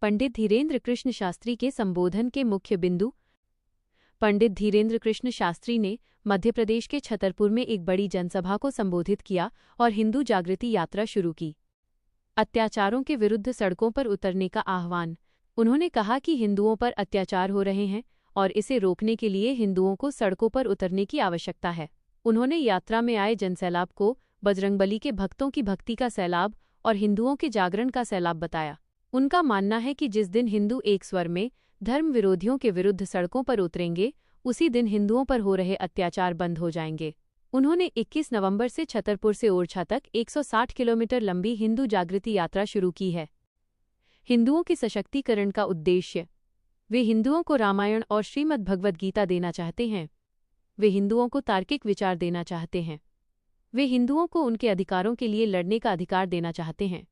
पंडित धीरेन्द्र कृष्ण शास्त्री के संबोधन के मुख्य बिंदु। पंडित धीरेन्द्र कृष्ण शास्त्री ने मध्य प्रदेश के छतरपुर में एक बड़ी जनसभा को संबोधित किया और हिंदू जागृति यात्रा शुरू की। अत्याचारों के विरुद्ध सड़कों पर उतरने का आह्वान। उन्होंने कहा कि हिंदुओं पर अत्याचार हो रहे हैं और इसे रोकने के लिए हिंदुओं को सड़कों पर उतरने की आवश्यकता है। उन्होंने यात्रा में आए जनसैलाब को बजरंगबली के भक्तों की भक्ति का सैलाब और हिंदुओं के जागरण का सैलाब बताया। उनका मानना है कि जिस दिन हिंदू एक स्वर में धर्म विरोधियों के विरुद्ध सड़कों पर उतरेंगे, उसी दिन हिंदुओं पर हो रहे अत्याचार बंद हो जाएंगे। उन्होंने 21 नवंबर से छतरपुर से ओरछा तक 160 किलोमीटर लंबी हिंदू जागृति यात्रा शुरू की है। हिंदुओं के सशक्तिकरण का उद्देश्य। वे हिंदुओं को रामायण और श्रीमद् भगवद गीता देना चाहते हैं। वे हिंदुओं को तार्किक विचार देना चाहते हैं। वे हिंदुओं को उनके अधिकारों के लिए लड़ने का अधिकार देना चाहते हैं।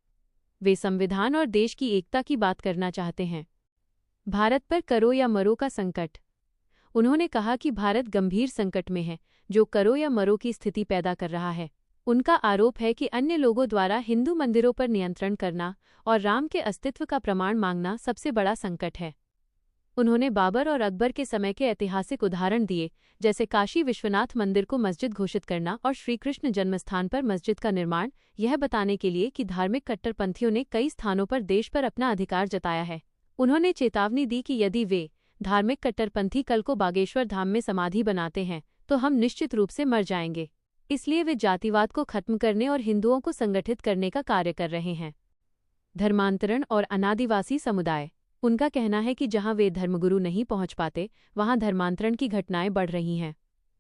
वे संविधान और देश की एकता की बात करना चाहते हैं। भारत पर करो या मरो का संकट। उन्होंने कहा कि भारत गंभीर संकट में है, जो करो या मरो की स्थिति पैदा कर रहा है। उनका आरोप है कि अन्य लोगों द्वारा हिंदू मंदिरों पर नियंत्रण करना और राम के अस्तित्व का प्रमाण मांगना सबसे बड़ा संकट है। उन्होंने बाबर और अकबर के समय के ऐतिहासिक उदाहरण दिए, जैसे काशी विश्वनाथ मंदिर को मस्जिद घोषित करना और श्रीकृष्ण जन्मस्थान पर मस्जिद का निर्माण, यह बताने के लिए कि धार्मिक कट्टरपंथियों ने कई स्थानों पर देश पर अपना अधिकार जताया है। उन्होंने चेतावनी दी कि यदि वे धार्मिक कट्टरपंथी कल को बागेश्वर धाम में समाधि बनाते हैं तो हम निश्चित रूप से मर जाएंगे। इसलिए वे जातिवाद को खत्म करने और हिंदुओं को संगठित करने का कार्य कर रहे हैं। धर्मांतरण और अनादिवासी समुदाय। उनका कहना है कि जहां वे धर्मगुरु नहीं पहुंच पाते, वहां धर्मांतरण की घटनाएं बढ़ रही हैं।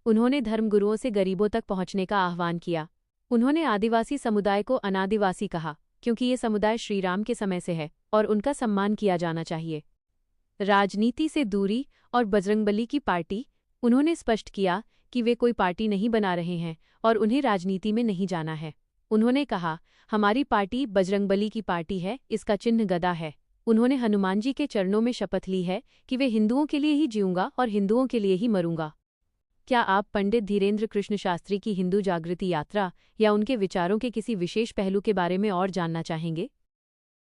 उन्होंने धर्मगुरुओं से गरीबों तक पहुंचने का आह्वान किया। उन्होंने आदिवासी समुदाय को अनादिवासी कहा, क्योंकि ये समुदाय श्रीराम के समय से है और उनका सम्मान किया जाना चाहिए। राजनीति से दूरी और बजरंगबली की पार्टी। उन्होंने स्पष्ट किया कि वे कोई पार्टी नहीं बना रहे हैं और उन्हें राजनीति में नहीं जाना है। उन्होंने कहा, हमारी पार्टी बजरंगबली की पार्टी है, इसका चिन्ह गदा है। उन्होंने हनुमान जी के चरणों में शपथ ली है कि वे हिंदुओं के लिए ही जीऊंगा और हिंदुओं के लिए ही मरूंगा। क्या आप पंडित धीरेन्द्र कृष्ण शास्त्री की हिंदू जागृति यात्रा या उनके विचारों के किसी विशेष पहलू के बारे में और जानना चाहेंगे?